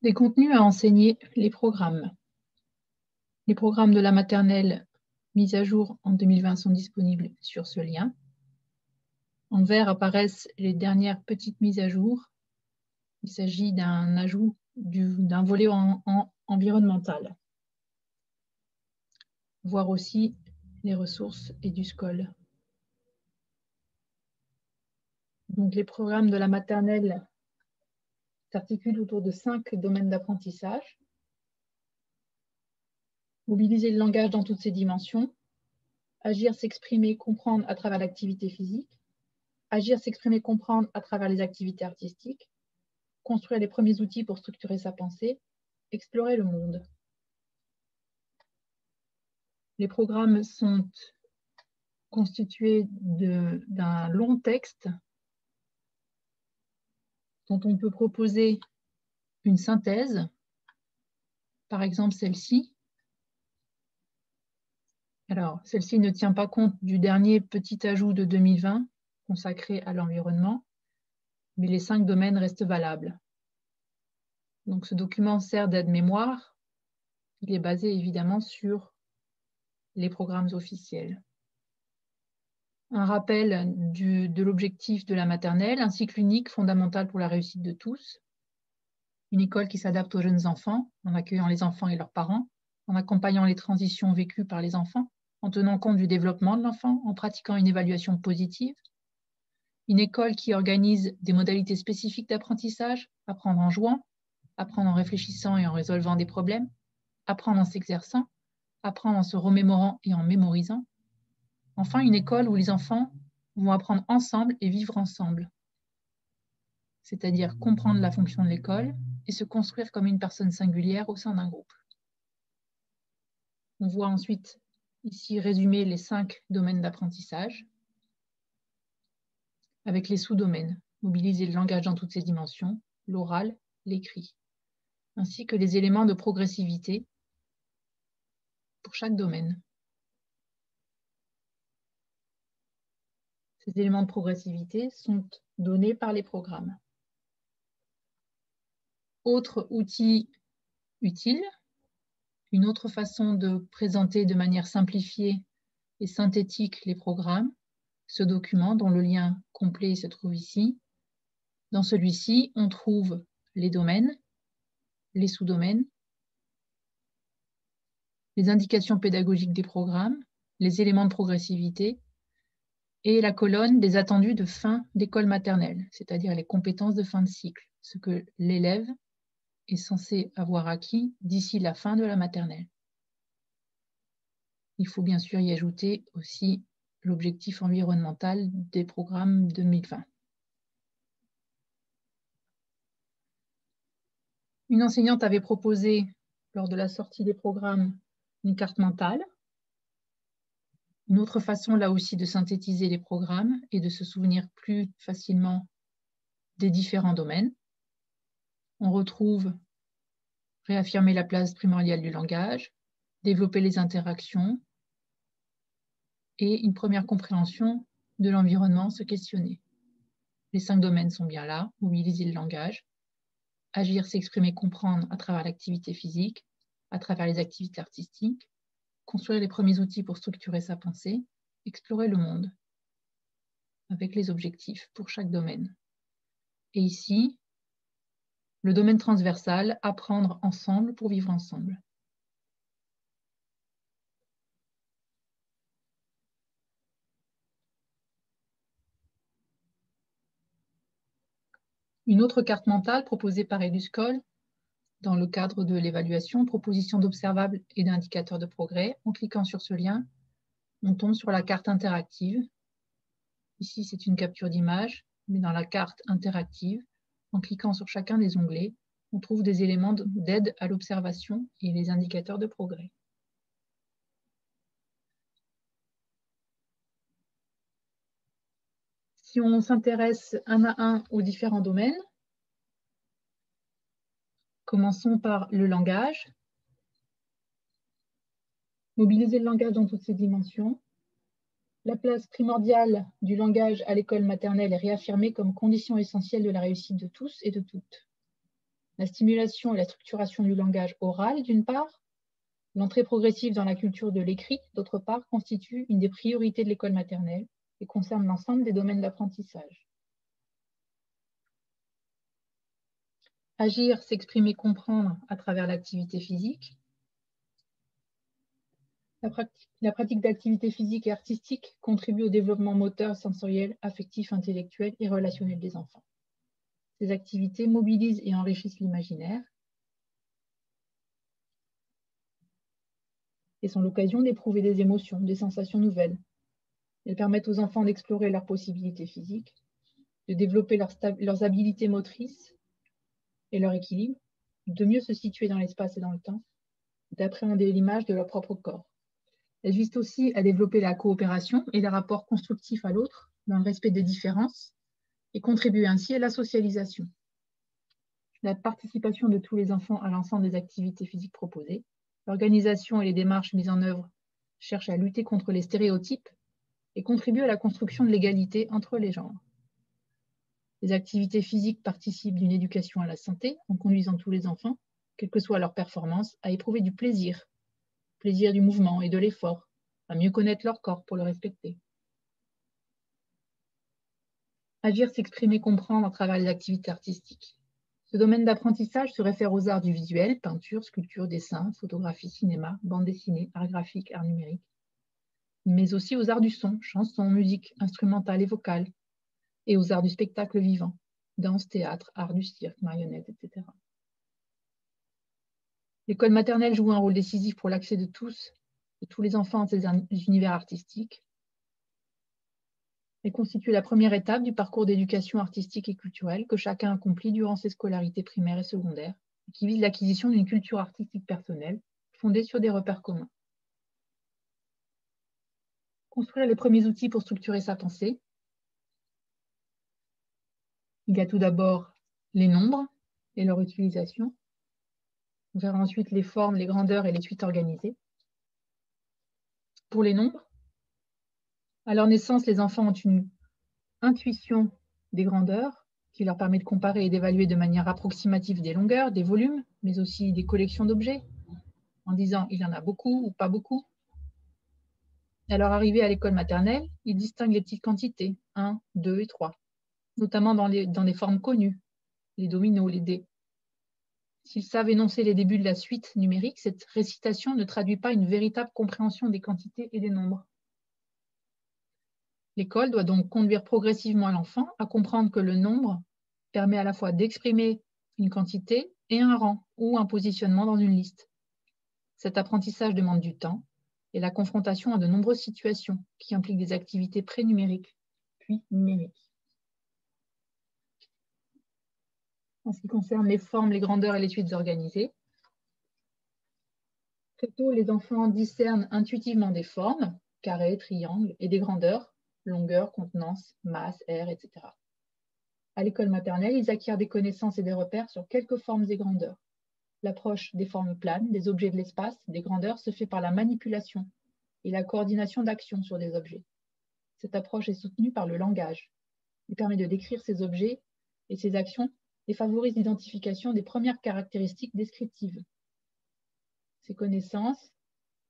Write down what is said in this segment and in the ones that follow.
Des contenus à enseigner, les programmes. Les programmes de la maternelle mis à jour en 2020 sont disponibles sur ce lien. En vert apparaissent les dernières petites mises à jour. Il s'agit d'un ajout d'un volet environnemental. Voir aussi les ressources EduSchool. Donc, les programmes de la maternelle s'articulent autour de 5 domaines d'apprentissage. Mobiliser le langage dans toutes ses dimensions. Agir, s'exprimer, comprendre à travers l'activité physique. Agir, s'exprimer, comprendre à travers les activités artistiques. Construire les premiers outils pour structurer sa pensée. Explorer le monde. Les programmes sont constitués d'un long texte dont on peut proposer une synthèse, par exemple celle-ci. Alors, celle-ci ne tient pas compte du dernier petit ajout de 2020 consacré à l'environnement, mais les 5 domaines restent valables. Donc, ce document sert d'aide-mémoire. Il est basé évidemment sur les programmes officiels. Un rappel de l'objectif de la maternelle, un cycle unique fondamental pour la réussite de tous. Une école qui s'adapte aux jeunes enfants, en accueillant les enfants et leurs parents, en accompagnant les transitions vécues par les enfants, en tenant compte du développement de l'enfant, en pratiquant une évaluation positive. Une école qui organise des modalités spécifiques d'apprentissage, apprendre en jouant, apprendre en réfléchissant et en résolvant des problèmes, apprendre en s'exerçant, apprendre en se remémorant et en mémorisant. Enfin, une école où les enfants vont apprendre ensemble et vivre ensemble, c'est-à-dire comprendre la fonction de l'école et se construire comme une personne singulière au sein d'un groupe. On voit ensuite ici résumé les 5 domaines d'apprentissage avec les sous-domaines, mobiliser le langage dans toutes ses dimensions, l'oral, l'écrit, ainsi que les éléments de progressivité pour chaque domaine. Ces éléments de progressivité sont donnés par les programmes. Autre outil utile, une autre façon de présenter de manière simplifiée et synthétique les programmes, ce document dont le lien complet se trouve ici. Dans celui-ci, on trouve les domaines, les sous-domaines, les indications pédagogiques des programmes, les éléments de progressivité et la colonne des attendus de fin d'école maternelle, c'est-à-dire les compétences de fin de cycle, ce que l'élève est censé avoir acquis d'ici la fin de la maternelle. Il faut bien sûr y ajouter aussi l'objectif environnemental des programmes 2020. Une enseignante avait proposé, lors de la sortie des programmes, une carte mentale. Une autre façon, là aussi, de synthétiser les programmes et de se souvenir plus facilement des différents domaines. On retrouve réaffirmer la place primordiale du langage, développer les interactions et une première compréhension de l'environnement, se questionner. Les 5 domaines sont bien là, mobiliser le langage, agir, s'exprimer, comprendre à travers l'activité physique, à travers les activités artistiques, construire les premiers outils pour structurer sa pensée, explorer le monde avec les objectifs pour chaque domaine. Et ici, le domaine transversal, apprendre ensemble pour vivre ensemble. Une autre carte mentale proposée par EduSchool dans le cadre de l'évaluation, proposition d'observables et d'indicateurs de progrès. En cliquant sur ce lien, on tombe sur la carte interactive. Ici, c'est une capture d'image, mais dans la carte interactive, en cliquant sur chacun des onglets, on trouve des éléments d'aide à l'observation et les indicateurs de progrès. Si on s'intéresse un à un aux différents domaines, commençons par le langage. Mobiliser le langage dans toutes ses dimensions. La place primordiale du langage à l'école maternelle est réaffirmée comme condition essentielle de la réussite de tous et de toutes. La stimulation et la structuration du langage oral, d'une part, l'entrée progressive dans la culture de l'écrit, d'autre part, constitue une des priorités de l'école maternelle et concerne l'ensemble des domaines d'apprentissage. Agir, s'exprimer, comprendre à travers l'activité physique. La pratique d'activités physiques et artistiques contribue au développement moteur, sensoriel, affectif, intellectuel et relationnel des enfants. Ces activités mobilisent et enrichissent l'imaginaire et sont l'occasion d'éprouver des émotions, des sensations nouvelles. Elles permettent aux enfants d'explorer leurs possibilités physiques, de développer leurs habiletés motrices et leur équilibre, de mieux se situer dans l'espace et dans le temps, d'appréhender l'image de leur propre corps. Elles visent aussi à développer la coopération et les rapports constructifs à l'autre dans le respect des différences et contribuer ainsi à la socialisation. La participation de tous les enfants à l'ensemble des activités physiques proposées, l'organisation et les démarches mises en œuvre cherchent à lutter contre les stéréotypes et contribuent à la construction de l'égalité entre les genres. Les activités physiques participent d'une éducation à la santé en conduisant tous les enfants, quelle que soit leur performance, à éprouver du plaisir du mouvement et de l'effort, à mieux connaître leur corps pour le respecter. Agir, s'exprimer, comprendre à travers les activités artistiques. Ce domaine d'apprentissage se réfère aux arts du visuel, peinture, sculpture, dessin, photographie, cinéma, bande dessinée, art graphique, art numérique, mais aussi aux arts du son, chanson, musique instrumentale et vocale, et aux arts du spectacle vivant, danse, théâtre, art du cirque, marionnettes, etc. L'école maternelle joue un rôle décisif pour l'accès de tous les enfants à ces univers artistiques. Elle constitue la première étape du parcours d'éducation artistique et culturelle que chacun accomplit durant ses scolarités primaires et secondaires, et qui vise l'acquisition d'une culture artistique personnelle fondée sur des repères communs. Construire les premiers outils pour structurer sa pensée. Il y a tout d'abord les nombres et leur utilisation. On verra ensuite les formes, les grandeurs et les suites organisées. Pour les nombres, à leur naissance, les enfants ont une intuition des grandeurs qui leur permet de comparer et d'évaluer de manière approximative des longueurs, des volumes, mais aussi des collections d'objets, en disant il y en a beaucoup ou pas beaucoup. À leur arrivée à l'école maternelle, ils distinguent les petites quantités, 1, 2 et 3, notamment dans des formes connues, les dominos, les dés. S'ils savent énoncer les débuts de la suite numérique, cette récitation ne traduit pas une véritable compréhension des quantités et des nombres. L'école doit donc conduire progressivement l'enfant à comprendre que le nombre permet à la fois d'exprimer une quantité et un rang ou un positionnement dans une liste. Cet apprentissage demande du temps et la confrontation à de nombreuses situations qui impliquent des activités pré-numériques, puis numériques. En ce qui concerne les formes, les grandeurs et les suites organisées, très tôt, les enfants discernent intuitivement des formes, carrés, triangles, et des grandeurs, longueur, contenance, masse, air, etc. À l'école maternelle, ils acquièrent des connaissances et des repères sur quelques formes et grandeurs. L'approche des formes planes, des objets de l'espace, des grandeurs se fait par la manipulation et la coordination d'actions sur des objets. Cette approche est soutenue par le langage. Il permet de décrire ces objets et ces actions et favorise l'identification des premières caractéristiques descriptives. Ces connaissances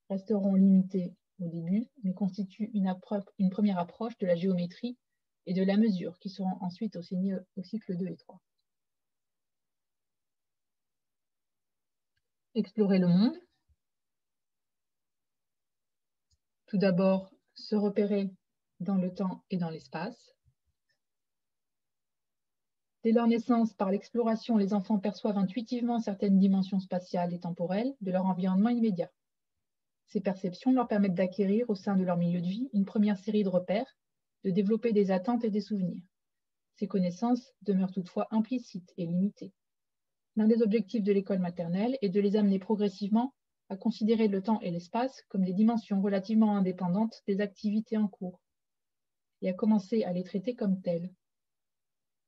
resteront limitées au début, mais constituent une première approche de la géométrie et de la mesure qui seront ensuite enseignées au cycle 2 et 3. Explorer le monde. Tout d'abord, se repérer dans le temps et dans l'espace. Dès leur naissance, par l'exploration, les enfants perçoivent intuitivement certaines dimensions spatiales et temporelles de leur environnement immédiat. Ces perceptions leur permettent d'acquérir au sein de leur milieu de vie une première série de repères, de développer des attentes et des souvenirs. Ces connaissances demeurent toutefois implicites et limitées. L'un des objectifs de l'école maternelle est de les amener progressivement à considérer le temps et l'espace comme des dimensions relativement indépendantes des activités en cours et à commencer à les traiter comme telles.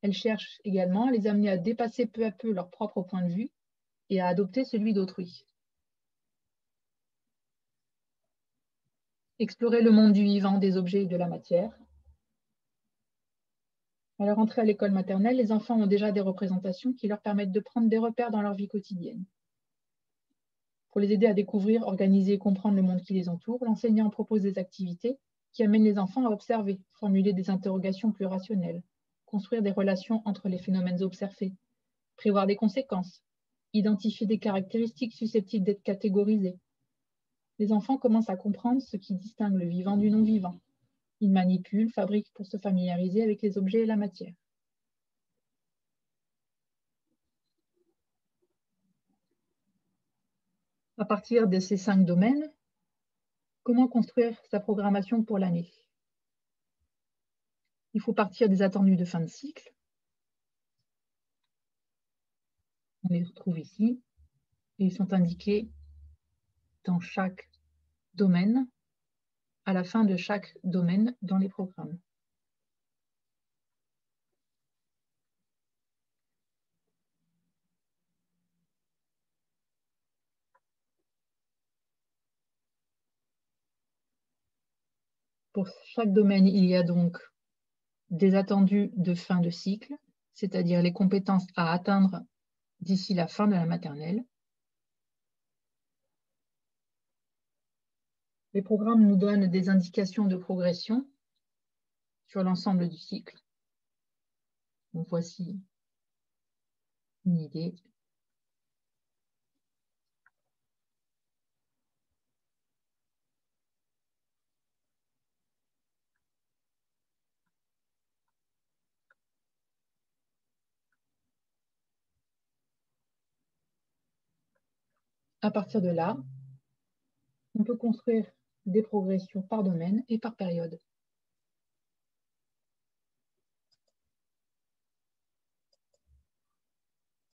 Elle cherche également à les amener à dépasser peu à peu leur propre point de vue et à adopter celui d'autrui. Explorer le monde du vivant, des objets et de la matière. À leur entrée à l'école maternelle, les enfants ont déjà des représentations qui leur permettent de prendre des repères dans leur vie quotidienne. Pour les aider à découvrir, organiser et comprendre le monde qui les entoure, l'enseignant propose des activités qui amènent les enfants à observer, formuler des interrogations plus rationnelles, construire des relations entre les phénomènes observés, prévoir des conséquences, identifier des caractéristiques susceptibles d'être catégorisées. Les enfants commencent à comprendre ce qui distingue le vivant du non-vivant. Ils manipulent, fabriquent pour se familiariser avec les objets et la matière. À partir de ces 5 domaines, comment construire sa programmation pour l'année? Il faut partir des attendus de fin de cycle. On les retrouve ici. Et ils sont indiqués dans chaque domaine, à la fin de chaque domaine dans les programmes. Pour chaque domaine, il y a donc des attendus de fin de cycle, c'est-à-dire les compétences à atteindre d'ici la fin de la maternelle. Les programmes nous donnent des indications de progression sur l'ensemble du cycle. Donc voici une idée. À partir de là, on peut construire des progressions par domaine et par période.